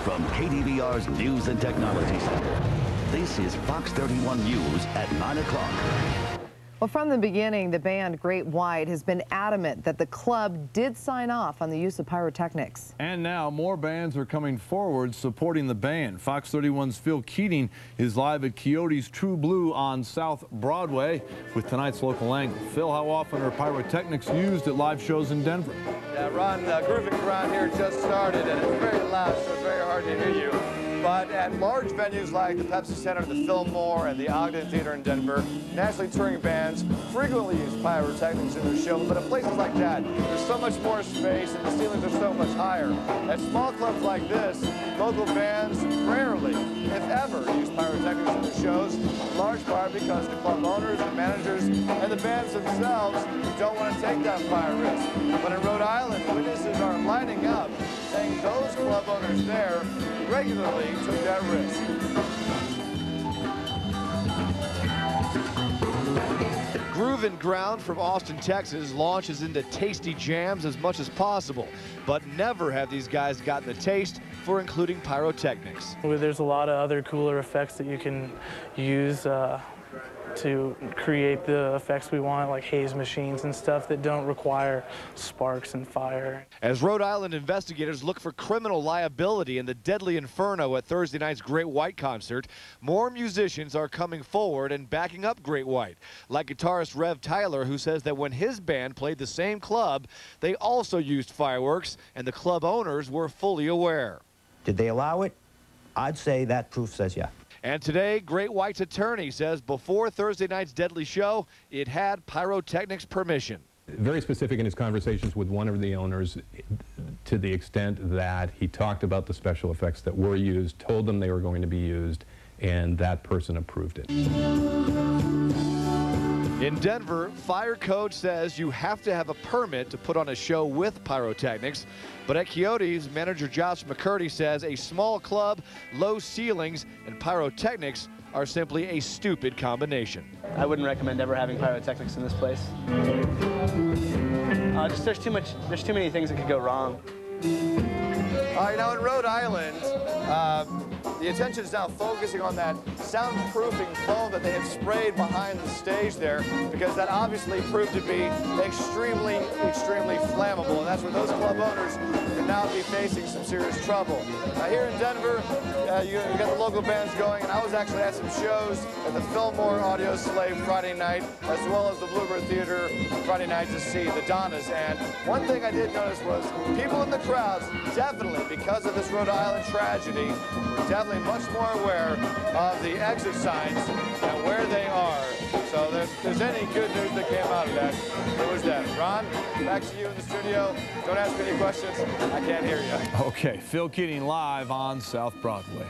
from KDVR's News and Technology Center. This is Fox 31 News at 9 o'clock. Well, from the beginning, the band Great White has been adamant that the club did sign off on the use of pyrotechnics. And now more bands are coming forward supporting the band. Fox 31's Phil Keating is live at Quixotes True Blue on South Broadway with tonight's local angle. Phil, how often are pyrotechnics used at live shows in Denver? Yeah, Ron, Groovin around here just started, and it's very loud, so it's very hard to hear you. But at large venues like the Pepsi Center, the Fillmore, and the Ogden Theater in Denver, nationally touring bands frequently use pyrotechnics in their show. But at places like that, there's so much more space and the ceilings are so much higher. At small clubs like this, local bands rarely, if ever, use pyrotechnics in their shows, in large part because the club owners, the managers, and the bands themselves don't want to take that fire risk. But in Rhode Island, witnesses are lining up, saying those club owners there regularly took that risk. Groovin Ground from Austin, Texas launches into tasty jams as much as possible, but never have these guys gotten the taste for including pyrotechnics. There's a lot of other cooler effects that you can use to create the effects we want, like haze machines and stuff that don't require sparks and fire. As Rhode Island investigators look for criminal liability in the deadly inferno at Thursday night's Great White concert, more musicians are coming forward and backing up Great White, like guitarist Rev Tyler, who says that when his band played the same club, they also used fireworks, and the club owners were fully aware. Did they allow it? I'd say that proof says yeah. And today, Great White's attorney says before Thursday night's deadly show, it had pyrotechnics permission. Very specific in his conversations with one of the owners, to the extent that he talked about the special effects that were used, told them they were going to be used, and that person approved it. In Denver, fire code says you have to have a permit to put on a show with pyrotechnics. But at Quixotes, manager Josh McCurdy says a small club, low ceilings, and pyrotechnics are simply a stupid combination. I wouldn't recommend ever having pyrotechnics in this place. There's too many things that could go wrong. All right, now in Rhode Island, the attention is now focusing on that soundproofing foam that they had sprayed behind the stage there, because that obviously proved to be extremely, extremely flammable, and that's where those club owners could now be facing some serious trouble. Now here in Denver, you got the local bands going, and I was actually at some shows at the Fillmore Audio Slave Friday night, as well as the Bluebird Theater Friday night to see the Donnas. And one thing I did notice was people in the crowds, definitely because of this Rhode Island tragedy, were definitely much more aware of the exit signs and where they are. So if there's any good news that came out of that, it was that. Ron, back to you in the studio. Don't ask me any questions. I can't hear you. Okay, Phil Keating live on South Broadway.